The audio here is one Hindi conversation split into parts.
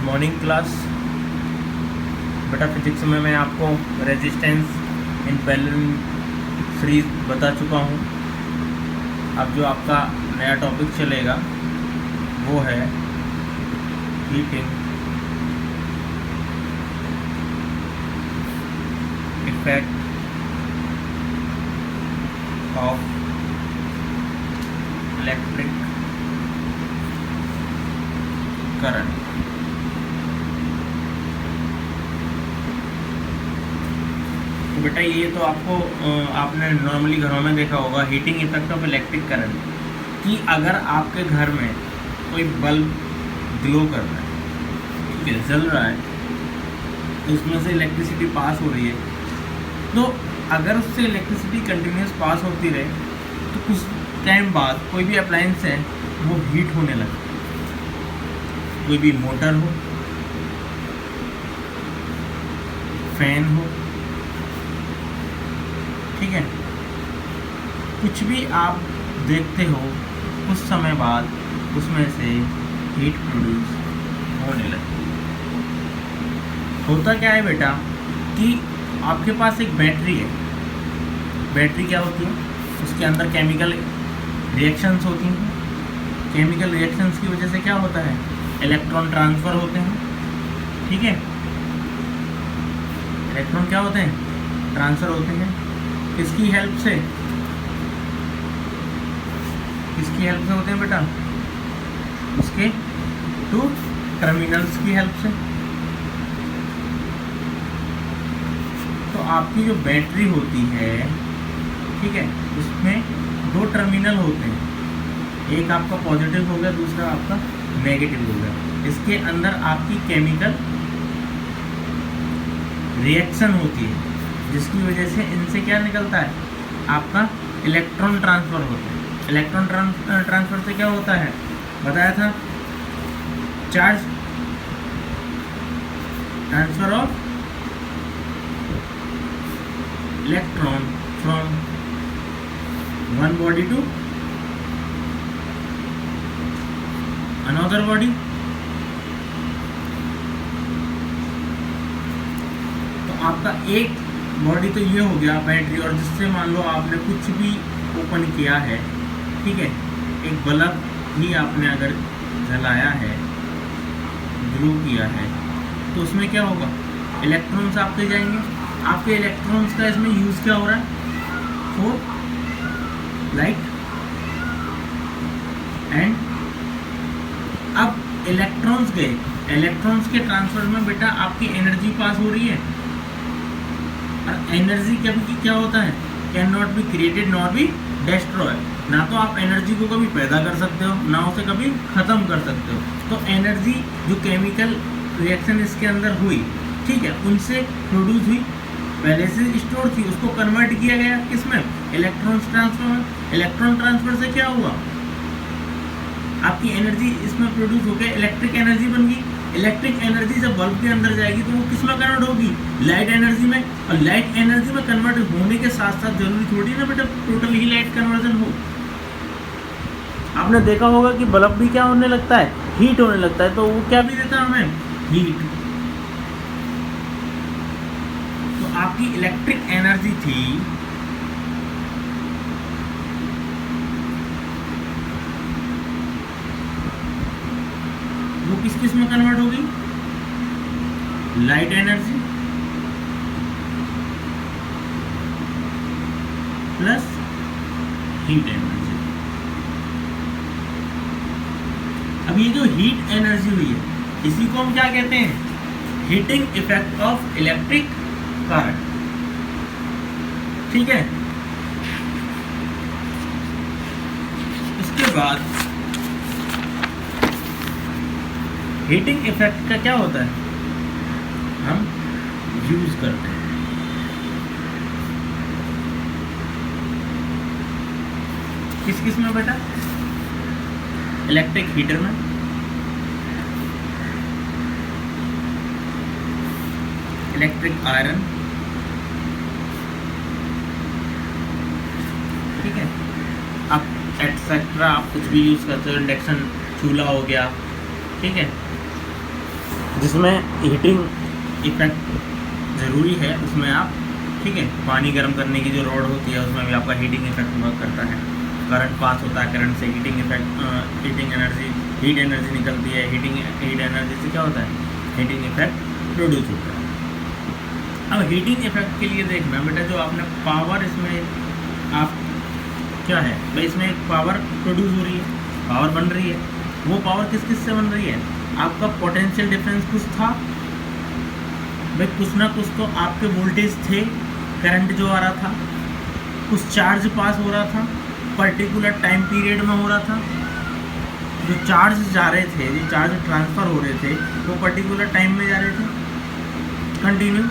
Morning class. बेटा फिजिक्स में मैं आपको रेजिस्टेंस इन पैरेलल सीरीज बता चुका हूँ। अब जो आपका नया टॉपिक चलेगा वो है heating effect of electric current. तो बेटा ये तो आपने नॉर्मली घरों में देखा होगा, heating effect of electric current, कि अगर आपके घर में कोई बल्ब ग्लो कर रहा है, ठीक है, जल रहा है, तो उसमें से इलेक्ट्रिसिटी पास हो रही है, तो अगर उससे इलेक्ट्रिसिटी कंटिन्यूस पास होती रहे तो कुछ टाइम बाद कोई भी अप्लायंस है वो हीट होने लगता है। कोई भी मोटर हो, फैन हो, ठीक है, कुछ भी आप देखते हो कुछ समय बाद उसमें से हीट प्रोड्यूस होने लगती है। होता क्या है बेटा कि आपके पास एक बैटरी है। बैटरी क्या होती है? उसके अंदर केमिकल रिएक्शंस होती हैं। केमिकल रिएक्शंस की वजह से क्या होता है? इलेक्ट्रॉन ट्रांसफ़र होते हैं, ठीक है। इलेक्ट्रॉन क्या होते हैं? ट्रांसफ़र होते हैं। किसकी हेल्प से? किसकी हेल्प से होते हैं बेटा? उसके टू टर्मिनल्स की हेल्प से। तो आपकी जो बैटरी होती है, ठीक है, उसमें दो टर्मिनल होते हैं, एक आपका पॉजिटिव हो गया, दूसरा आपका नेगेटिव हो गया। इसके अंदर आपकी केमिकल रिएक्शन होती है जिसकी वजह से इनसे क्या निकलता है? आपका इलेक्ट्रॉन ट्रांसफ़र होता है। इलेक्ट्रॉन ट्रांसफ़र से क्या होता है? बताया था, charge transfer of electron from one body to another body. तो आपका एक बॉडी तो ये हो गया बैटरी, और जिससे मान लो आपने कुछ भी ओपन किया है, ठीक है, एक बल्ब ही आपने अगर जलाया है, ग्लो किया है, तो उसमें क्या होगा? इलेक्ट्रॉन्स आपके जाएंगे। आपके इलेक्ट्रॉन्स का इसमें यूज़ क्या हो रहा है? For light. एंड अब इलेक्ट्रॉन्स गए, इलेक्ट्रॉन्स के ट्रांसफर में बेटा आपकी एनर्जी पास हो रही है, और एनर्जी कभी क्या होता है? Can not be created not be destroy. ना तो आप एनर्जी को कभी पैदा कर सकते हो, ना उसे कभी ख़त्म कर सकते हो। तो एनर्जी जो केमिकल रिएक्शन इसके अंदर हुई, ठीक है, उनसे प्रोड्यूस हुई, पहले से स्टोर थी, उसको कन्वर्ट किया गया किसमें? इलेक्ट्रॉन ट्रांसफर में। इलेक्ट्रॉन ट्रांसफर से क्या हुआ? आपकी एनर्जी इसमें प्रोड्यूस होकर इलेक्ट्रिक एनर्जी बन गई। इलेक्ट्रिक एनर्जी जब बल्ब के अंदर जाएगी तो वो किस में कन्वर्ट होगी? लाइट एनर्जी में। और लाइट एनर्जी में कन्वर्ट होने के साथ साथ जरूरी थोड़ी ना बेटा टोटल ही लाइट कन्वर्जन हो। आपने देखा होगा कि बल्ब भी क्या होने लगता है? हीट होने लगता है। तो वो क्या भी देता है हमें? हीट। तो आपकी इलेक्ट्रिक एनर्जी थी, वो किस किस में कन्वर्ट होगी? Light energy plus heat energy. अब ये जो हीट एनर्जी हुई है, इसी को हम क्या कहते हैं? Heating effect of electric current, ठीक है। इसके बाद हीटिंग इफेक्ट का क्या होता है? हम यूज करते हैं। किस किस में बेटा? इलेक्ट्रिक हीटर में, इलेक्ट्रिक आयरन, ठीक है, अब एटसेट्रा आप कुछ भी यूज़ करते हो, इंडक्शन चूल्हा हो गया, ठीक है, जिसमें हीटिंग इफेक्ट ज़रूरी है उसमें आप, ठीक है, पानी गर्म करने की जो रॉड होती है उसमें भी आपका हीटिंग इफेक्ट वर्क करता है, करंट पास होता है, करंट से हीटिंग इफेक्ट हीट एनर्जी निकलती है, हीट एनर्जी से क्या होता है, हीटिंग इफेक्ट प्रोड्यूस होता है। अब हीटिंग इफेक्ट के लिए देखना बेटा, जो आपने पावर इसमें आप क्या है भाई, इसमें एक पावर प्रोड्यूस हो रही है, पावर बन रही है, वो पावर किस किस से बन रही है, आपका पोटेंशियल डिफरेंस कुछ था भाई, कुछ ना कुछ तो आपके वोल्टेज थे, करंट जो आ रहा था, कुछ चार्ज पास हो रहा था, पर्टिकुलर टाइम पीरियड में हो रहा था, जो चार्ज जा रहे थे, जो चार्ज ट्रांसफ़र हो रहे थे वो पर्टिकुलर टाइम में जा रहे थे कंटिन्यू,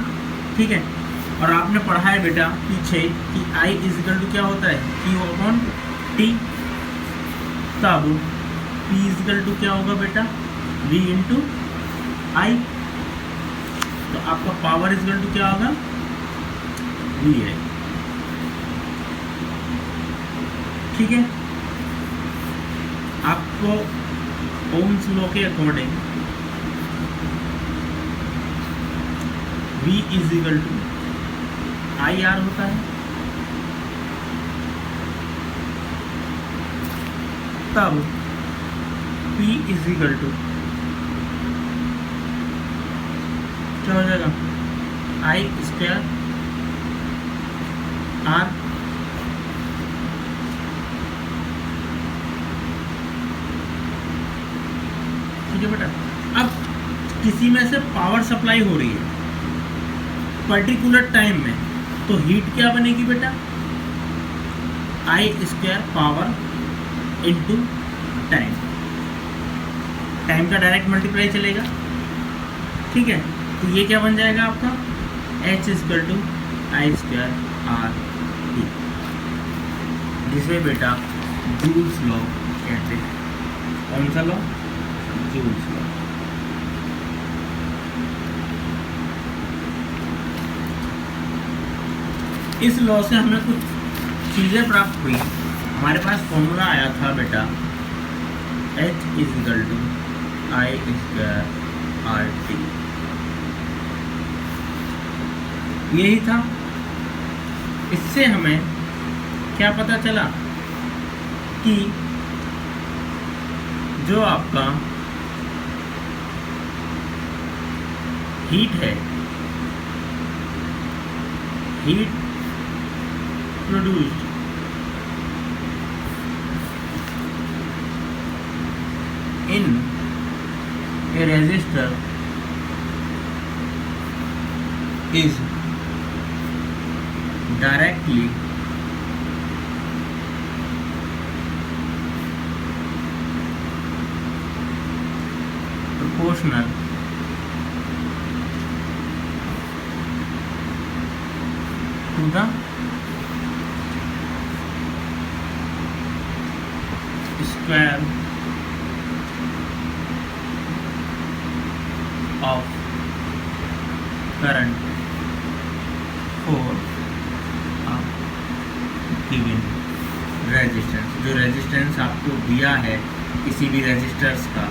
ठीक है। और आपने पढ़ा है बेटा पीछे कि I इजिकल टू क्या होता है, Q/T, तब P इजिकल टू क्या होगा बेटा, V इंटू आई, तो आपका पावर इजिकल टू क्या होगा, V है, ठीक है। आपको ओम्स लॉ के according V equal to IR होता है, तब P इजिकल टू क्या हो जाएगा, I स्क्वायर R, ठीक है बेटा। अब किसी में से पावर सप्लाई हो रही है पर्टिकुलर टाइम में, तो हीट क्या बनेगी बेटा, I square power into time, time का डायरेक्ट मल्टीप्लाई चलेगा, ठीक है। तो ये क्या बन जाएगा आपका, H equal to I square R T, जिसे बेटा जूल्स लॉ कहते हैं। कौन सा लॉ, जूल्स लॉ। इस लॉ से हमें कुछ चीज़ें प्राप्त हुई। हमारे पास फॉर्मूला आया था बेटा H equal to I square R T, यही था। इससे हमें क्या पता चला कि जो आपका हीट है, heat produced in a resistor is directly proportional to the square of current for a given resistance। जो रेजिस्टेंस आपको दिया है किसी भी रेजिस्टर्स का,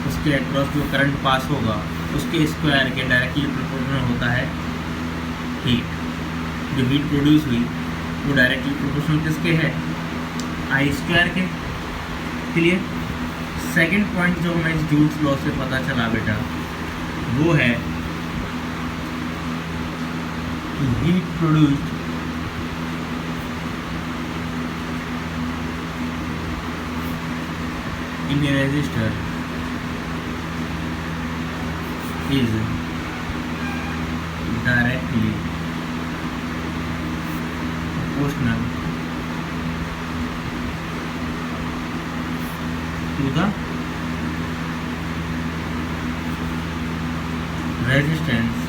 उसके अक्रॉस जो करंट पास होगा उसके स्क्वायर के डायरेक्टली प्रोपोर्शनल होता है हीट। जो हीट प्रोड्यूस हुई वो डायरेक्टली प्रोपोर्शनल किसके है, आई स्क्वायर के। क्लियर। सेकंड पॉइंट जो हमें इस जूल्स लॉ से पता चला बेटा वो है heat produced in a resistor is directly proportional to the resistance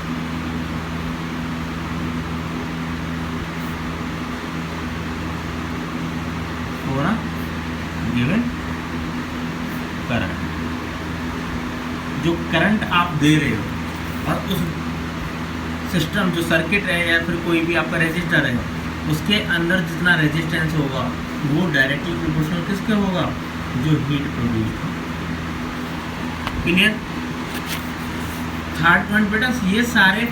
for a given current। जो करंट आप दे रहे हो और उस सिस्टम जो सर्किट है या फिर कोई भी आपका रेजिस्टर है उसके अंदर जितना रेजिस्टेंस होगा वो डायरेक्टली प्रोपोर्शनल किसके होगा, जो हीट प्रोड्यूस हो। क्लियर। थर्ड पॉइंट बेटा, ये सारे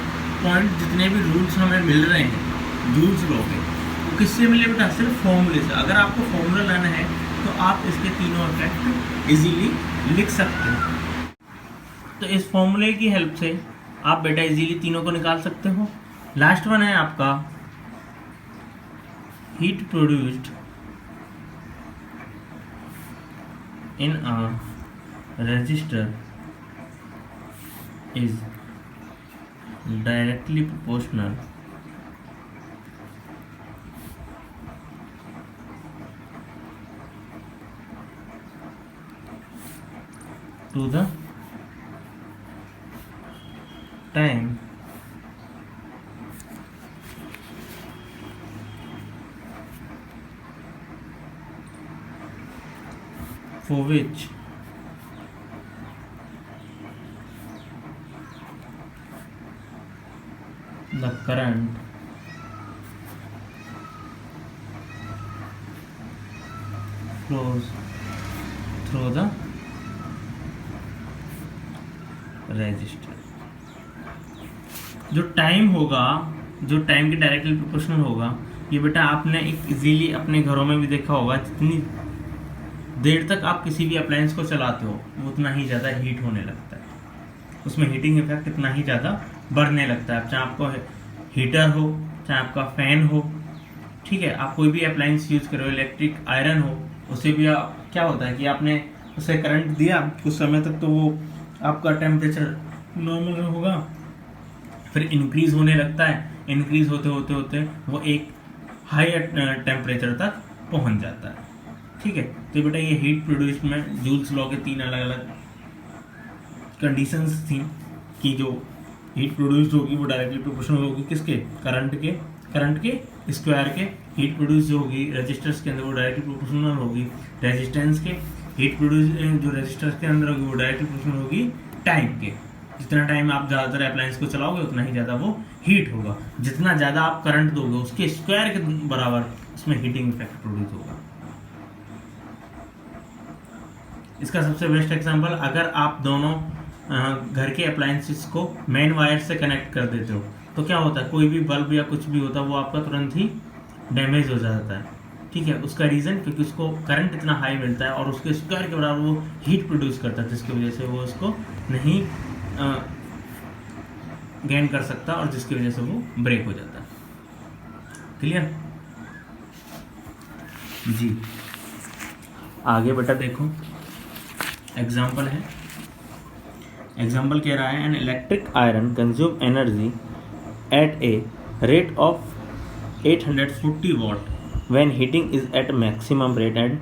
पॉइंट जितने भी रूल्स हमें मिल रहे हैं जूल्स लॉ के, वो किससे मिले बेटा? सिर्फ फॉर्मूले से। अगर आपको फॉर्मूला लाना है तो आप इसके तीनों इफेक्ट इजीली लिख सकते हो। तो इस फॉर्मूले की हेल्प से आप बेटा इजीली तीनों को निकाल सकते हो। लास्ट वन है आपका heat produced in a resistor is directly proportional to the time for which the current flows through the resistor। जो टाइम होगा, जो टाइम के डायरेक्टली प्रोपोर्शनल होगा, ये बेटा आपने एक इजीली अपने घरों में भी देखा होगा, जितनी देर तक आप किसी भी अप्लायंस को चलाते हो वो उतना ही ज़्यादा हीट होने लगता है, उसमें हीटिंग इफेक्ट इतना ही ज़्यादा बढ़ने लगता है। चाहे आपको हीटर हो, चाहे आपका फ़ैन हो, ठीक है, आप कोई भी अप्लायंस यूज़ करो, इलेक्ट्रिक आयरन हो, उससे भी क्या होता है कि आपने उसे करंट दिया कुछ समय तक तो वो आपका टेम्परेचर नॉर्मल होगा, फिर इंक्रीज़ होने लगता है, इंक्रीज़ होते होते होते वो एक हाई टेम्परेचर तक पहुंच जाता है। ठीक है, तो बेटा ये हीट प्रोड्यूस में जूल्स लॉ के तीन अलग अलग कंडीशंस थी कि जो हीट प्रोड्यूस होगी वो डायरेक्टली प्रोपोर्शनल होगी किसके? करंट के स्क्वायर के। हीट प्रोड्यूस जो होगी रेजिस्टर्स के अंदर वो डायरेक्टली प्रोपोर्शनल होगी रेजिस्टेंस के। हीट प्रोड्यूस जो रेजिस्टर्स के अंदर होगी वो डायरेक्टली प्रोपोर्शनल होगी टाइम के। जितना टाइम आप ज़्यादातर अप्लायंस को चलाओगे उतना ही ज़्यादा वो हीट होगा, जितना ज़्यादा आप करंट दोगे उसके स्क्वायर के बराबर उसमें हीटिंग इफेक्ट प्रोड्यूस होगा। इसका सबसे बेस्ट एग्जांपल, अगर आप दोनों घर के अप्लायंसेस को मेन वायर से कनेक्ट कर देते हो तो क्या होता है, कोई भी बल्ब या कुछ भी होता है वो आपका तुरंत ही डैमेज हो जाता है। ठीक है, उसका रीज़न क्योंकि उसको करंट इतना हाई मिलता है और उसके स्क्वायर के बराबर वो हीट प्रोड्यूस करता है, जिसकी वजह से वो उसको नहीं गेन कर सकता और जिसकी वजह से वो ब्रेक हो जाता है। क्लियर जी? आगे बेटा देखो, एग्जाम्पल है, एग्जाम्पल कह रहा है an electric iron consume energy at a rate of 840 watt when heating is at maximum rate and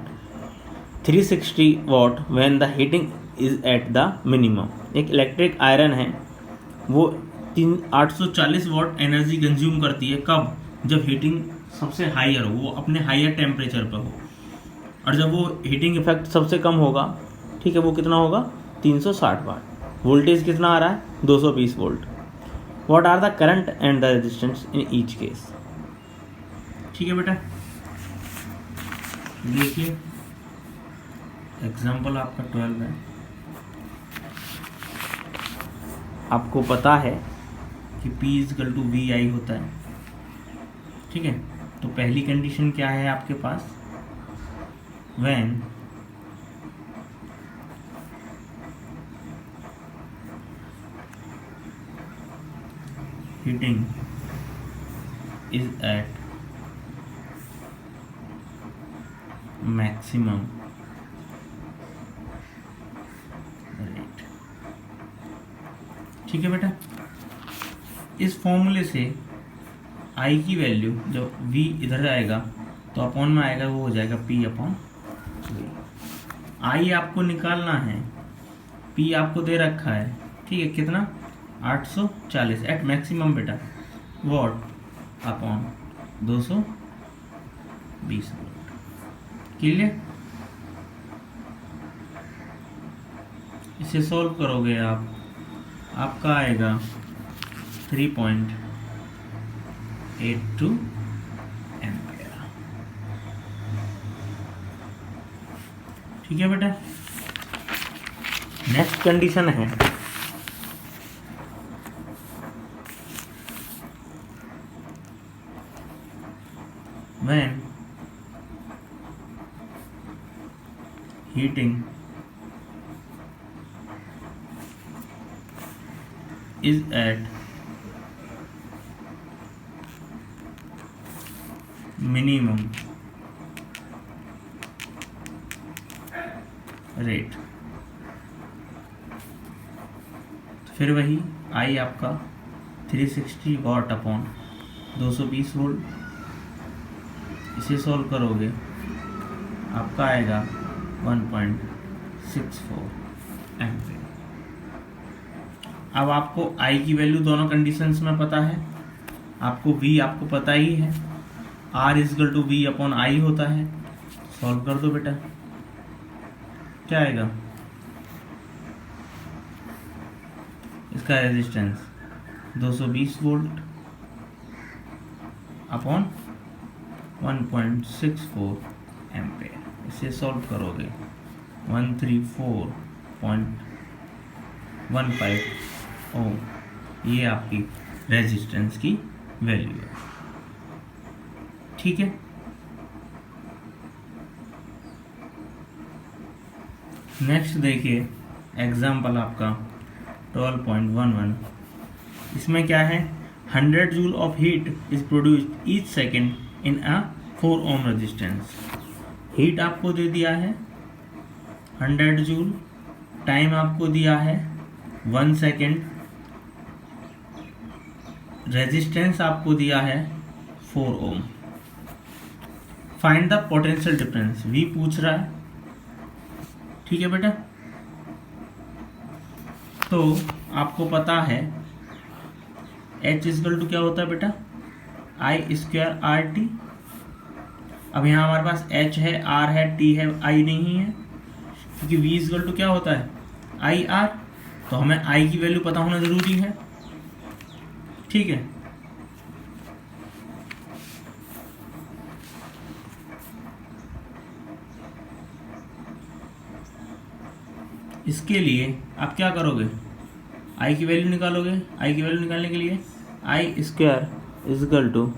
360 watt when the heating is at the minimum। एक इलेक्ट्रिक आयरन है वो 840 वाट एनर्जी कंज्यूम करती है, कब? जब हीटिंग सबसे हायर हो, वो अपने हायर टेम्परेचर पर हो, और जब वो हीटिंग इफेक्ट सबसे कम होगा, ठीक है, वो कितना होगा? 360 वाट। वोल्टेज कितना आ रहा है? 220 volt. What are the current and the resistance in each case? ठीक है बेटा, देखिए एग्जाम्पल आपका 12 है। आपको पता है कि P = VI होता है, ठीक है, तो पहली कंडीशन क्या है आपके पास? When heating is at maximum rate। ठीक है बेटा, इस फॉर्मूले से I की वैल्यू जब V इधर आएगा तो अपॉन में आएगा, वो हो जाएगा P/V। I आपको निकालना है, P आपको दे रखा है, ठीक है, कितना? 840 एट मैक्सिमम बेटा, वॉट अपॉन 220 वोल्ट। क्लियर? इसे सॉल्व करोगे आप, आपका आएगा 3.82 एम्पियर। ठीक है बेटा, नेक्स्ट कंडीशन है when heating is at minimum rate. फिर वही आई आपका 360 वाट अपॉन 220 वोल्ट, इसे सॉल्व करोगे आपका आएगा 1.64 एम्पीयर। अब आपको आई की वैल्यू दोनों कंडीशंस में पता है, आपको वी आपको पता ही है, R equal to V upon I होता है। सॉल्व कर दो बेटा, क्या आएगा? इसका रेजिस्टेंस 220 वोल्ट अपॉन 1.64 एम्पीयर। इसे सॉल्व करोगे 134.15 ओम, ये आपकी रेजिस्टेंस की वैल्यू है। ठीक है, नेक्स्ट देखिए एग्जाम्पल आपका 12.11। इसमें क्या है? 100 joule of heat is produced each second in a 4 ohm resistance. Heat आपको दे दिया है 100 जूल, टाइम आपको दिया है 1 सेकेंड, रेजिस्टेंस आपको दिया है 4 ohm. Find the potential difference, V पूछ रहा है। ठीक है बेटा, तो आपको पता है H इजकल टू क्या होता है बेटा? आई स्क्वायर आर टी। अब यहाँ हमारे पास H है, R है, T है, I नहीं है, क्योंकि V इजकल टू क्या होता है? I R. तो हमें I की वैल्यू पता होना जरूरी है। ठीक है, इसके लिए आप क्या करोगे? आई की वैल्यू निकालोगे। आई की वैल्यू निकालने के लिए I square equal to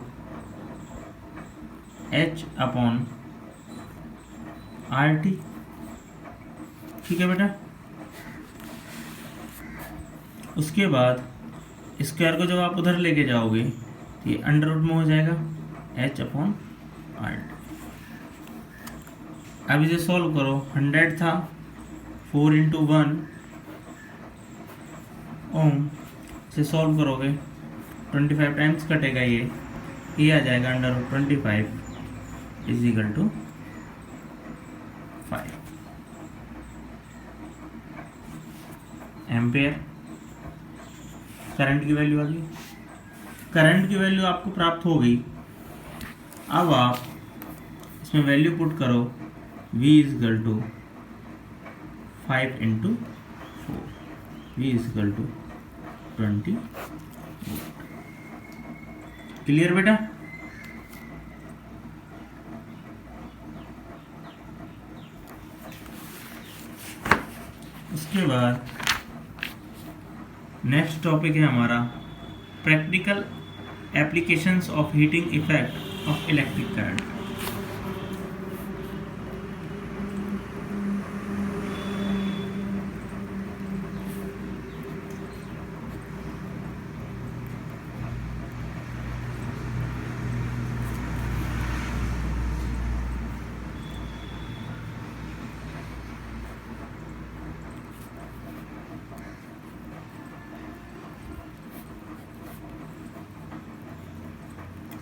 H upon R T. ठीक है बेटा, उसके बाद स्क्वायर को जब आप उधर लेके जाओगे तो ये अंडर रूट में हो जाएगा एच अपॉन आर टी। अब इसे सॉल्व करो, 100 था, 4 इंटू 1 ओम से सॉल्व करोगे 25 टाइम्स कटेगा, ये आ जाएगा under root 25 is equal to 5 ampere. Current की वैल्यू आ गई, करंट की वैल्यू आपको प्राप्त हो गई। अब आप इसमें वैल्यू पुट करो, V is equal to 5 into 4, V is equal to 20। Clear बेटा? उसके बाद नेक्स्ट टॉपिक है हमारा practical applications of heating effect of electric current.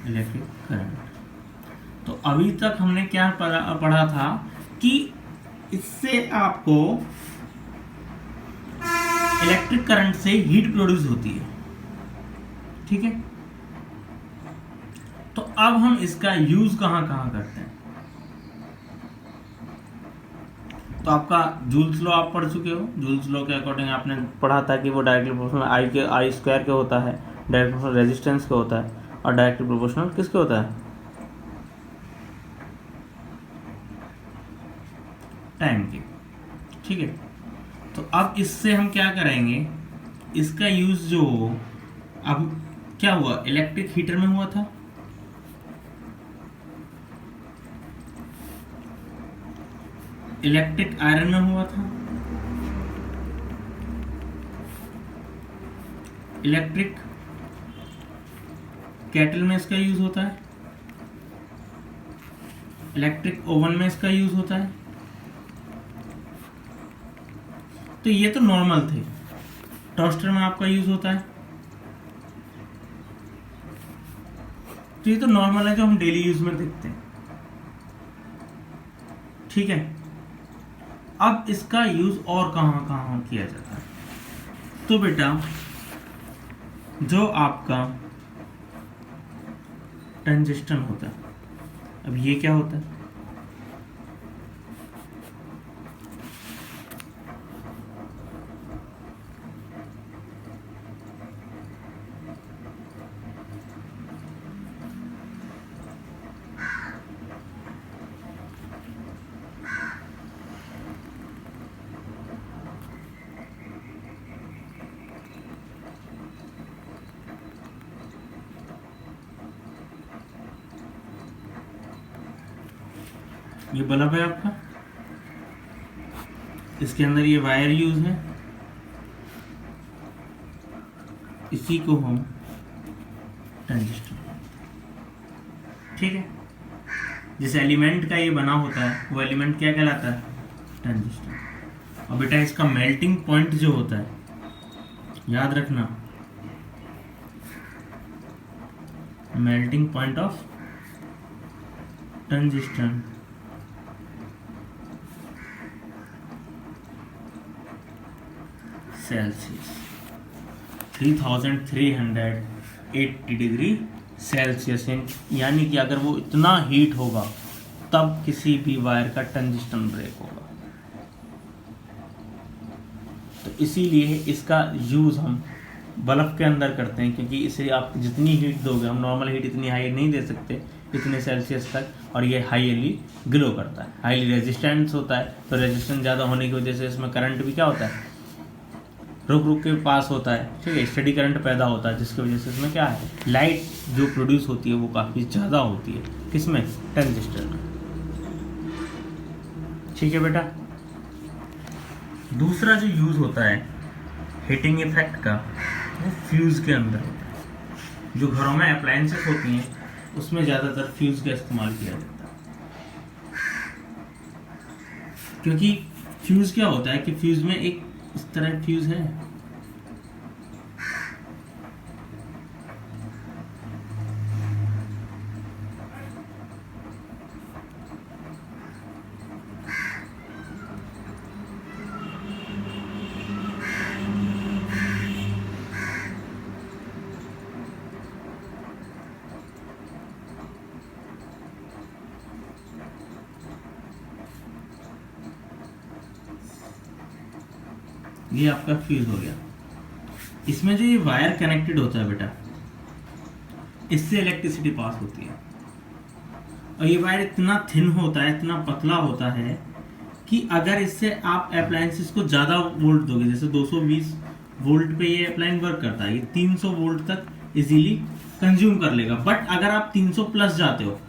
Electric current, तो अभी तक हमने क्या पढ़ा था कि इससे आपको इलेक्ट्रिक करंट से हीट प्रोड्यूस होती है। ठीक है, तो अब हम इसका यूज कहां कहां करते हैं? तो आपका जूल्स लॉ आप पढ़ चुके हो। जूल्स लॉ के अकॉर्डिंग आपने पढ़ा था कि वो डायरेक्टली प्रोपोर्शनल आई स्क्वायर के होता है, डायरेक्ट प्रोपोर्शनल रेजिस्टेंस का होता है, और डायरेक्टली प्रोपोर्शनल किसके होता है? टाइम के। ठीक है, तो अब इससे हम क्या करेंगे? इसका यूज जो अब क्या हुआ, इलेक्ट्रिक हीटर में हुआ था, इलेक्ट्रिक आयरन में हुआ था, इलेक्ट्रिक केटल में इसका यूज होता है, इलेक्ट्रिक ओवन में इसका यूज होता है। तो ये तो नॉर्मल थे। टोस्टर में आपका यूज होता है, तो ये तो नॉर्मल है जो हम डेली यूज में देखते हैं, ठीक है। अब इसका यूज और कहाँ कहाँ किया जाता है? तो बेटा जो आपका टंजस्टन होता है, अब ये क्या होता है? ये बल्ब है आपका, इसके अंदर ये वायर यूज है, इसी को हम टंजस्टन, ठीक है। जिस एलिमेंट का ये बना होता है वो एलिमेंट क्या कहलाता है? टंजस्टन। और बेटा इसका मेल्टिंग पॉइंट जो होता है, याद रखना, melting point of टंजस्टन Celsius 3380 degree Celsius. यानी कि अगर वो इतना हीट होगा तब किसी भी वायर का टंजस्टन ब्रेक होगा। तो इसीलिए इसका यूज़ हम बल्ब के अंदर करते हैं, क्योंकि इसे आप जितनी हीट दोगे, हम नॉर्मल हीट इतनी हाई नहीं दे सकते, इतने सेल्सियस तक, और ये हाईली ग्लो करता है, हाईली रेजिस्टेंस होता है। तो रेजिस्टेंस ज़्यादा होने की वजह से इसमें करंट भी क्या होता है? रुक रुक के पास होता है, ठीक है, स्टडी करंट पैदा होता है, जिसकी वजह से इसमें क्या है, लाइट जो प्रोड्यूस होती है वो काफ़ी ज़्यादा होती है। किसमें? टंजस्टर में, ठीक है बेटा। दूसरा जो यूज़ होता है हीटिंग इफेक्ट का, वो फ्यूज़ के अंदर होता है। जो घरों में अप्लायंसेस होती हैं उसमें ज़्यादातर फ्यूज़ का इस्तेमाल किया जाता है, क्योंकि फ्यूज़ क्या होता है कि फ्यूज़ में एक इस तरह फ्यूज है, ये आपका फ्यूज हो गया। इसमें जो ये वायर कनेक्टेड होता है बेटा, इससे इलेक्ट्रिसिटी पास होती है। और ये वायर इतना थिन होता है, इतना पतला होता है कि अगर इससे आप अप्लायंसेस को ज़्यादा वोल्ट दोगे, जैसे 220 वोल्ट पे ये अप्लायंस वर्क करता है, ये 300 वोल्ट तक इजीली कंज्यूम कर लेगा। बट अगर आप 300 प्लस जाते हो,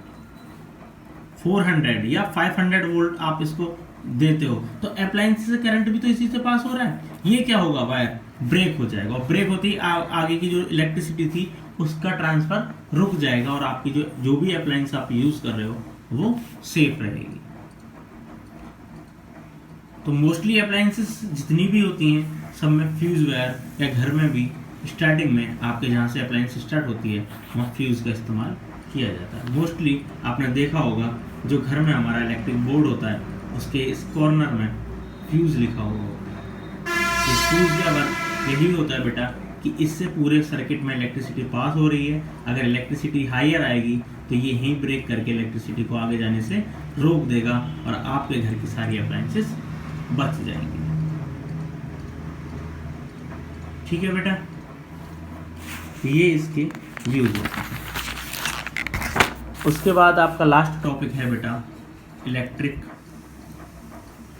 400 या 500 वोल्ट आप इसको देते हो, तो अप्लायंस से करंट भी तो इसी से पास हो रहा है। ये क्या होगा, वायर ब्रेक हो जाएगा, और ब्रेक होते ही आगे की जो इलेक्ट्रिसिटी थी उसका ट्रांसफर रुक जाएगा, और आपकी जो भी अप्लायंस आप यूज कर रहे हो वो सेफ रहेगी। तो मोस्टली अप्लायंसेस जितनी भी होती हैं सब में फ्यूज वायर, या घर में भी स्टार्टिंग में आपके जहाँ से अप्लायंस स्टार्ट होती है वहाँ फ्यूज का इस्तेमाल किया जाता है। मोस्टली आपने देखा होगा जो घर में हमारा इलेक्ट्रिक बोर्ड होता है उसके इस कॉर्नर में फ्यूज लिखा हुआ होता है। इस फ्यूज का वर्क यही होता है बेटा कि इससे पूरे सर्किट में इलेक्ट्रिसिटी पास हो रही है। अगर इलेक्ट्रिसिटी हायर आएगी तो ये ही ब्रेक करके इलेक्ट्रिसिटी को आगे जाने से रोक देगा, और आपके घर की सारी अप्लायंसेस बच जाएंगी। ठीक है बेटा, ये इसके व्यूज होते हैं। उसके बाद आपका लास्ट टॉपिक है बेटा इलेक्ट्रिक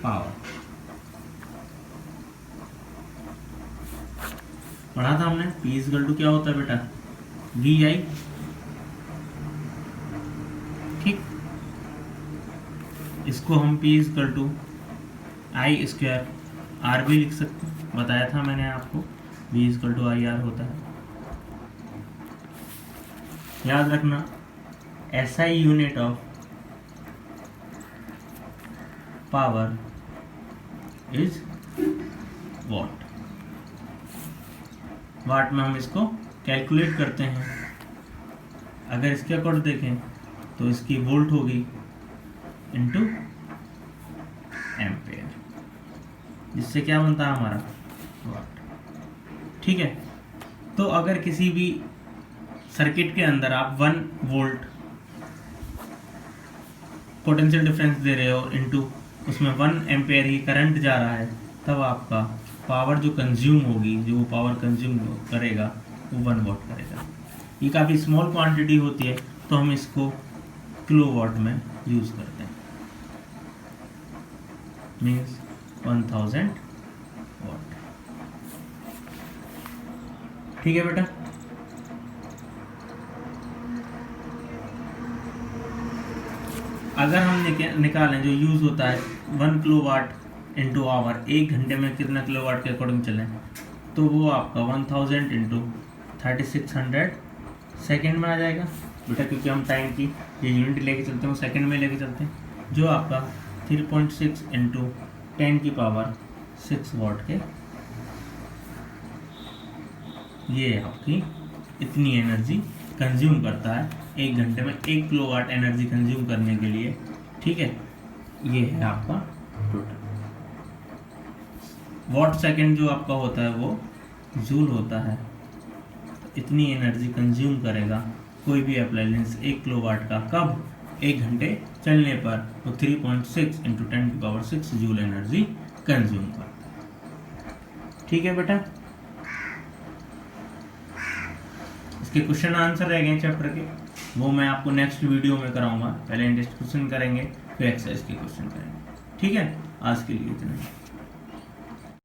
पावर। पढ़ा था हमने P इक्वल टू क्या होता है बेटा, VI, ठीक। इसको हम P equal to I square R भी लिख सकते हैं, बताया था मैंने आपको, V equal to I R होता है। याद रखना SI unit of power is watt. Watt में हम इसको कैलकुलेट करते हैं। अगर इसके अकॉर्ड देखें तो इसकी वोल्ट होगी इनटू एम्पेयर, जिससे क्या बनता है हमारा वाट। ठीक है, तो अगर किसी भी सर्किट के अंदर आप 1 वोल्ट पोटेंशियल डिफरेंस दे रहे हो इनटू उसमें 1 एम्पेयर ही करंट जा रहा है, तब आपका पावर जो कंज्यूम होगी, जो वो पावर कंज्यूम करेगा वो 1 वॉट करेगा। ये काफ़ी स्मॉल क्वांटिटी होती है तो हम इसको किलो वॉट में यूज़ करते हैं, मीन्स 1000 वॉट। ठीक है बेटा, अगर हम निकालें जो यूज़ होता है 1 किलो वाट इंटू आवर, 1 घंटे में कितना किलो वाट के अकॉर्डिंग चलें, तो वो आपका 1000 इंटू 3600 सेकेंड में आ जाएगा बेटा, क्योंकि हम टाइम की जो यूनिट लेके चलते हैं वो सेकेंड में लेके चलते हैं, जो आपका 3.6 इंटू 10 की पावर 6 वॉट के, ये आपकी इतनी एनर्जी कंज्यूम करता है 1 घंटे में। 1 किलो वाट एनर्जी कंज्यूम करने के लिए, ठीक है, ये है आपका टोटल। वॉट सेकेंड जो आपका होता है वो जूल होता है, तो इतनी एनर्जी कंज्यूम करेगा कोई भी अप्लायंस 1 किलो वाट का, कब? 1 घंटे चलने पर वो 3.6 इंटू 10 की पावर 6 जूल एनर्जी कंज्यूम करता है। ठीक है बेटा, इसके क्वेश्चन आंसर रह गए चैप्टर के, वो मैं आपको नेक्स्ट वीडियो में कराऊंगा। पहले इंडेक्स क्वेश्चन करेंगे, फिर एक्सरसाइज के क्वेश्चन करेंगे। ठीक है, आज के लिए इतना ही।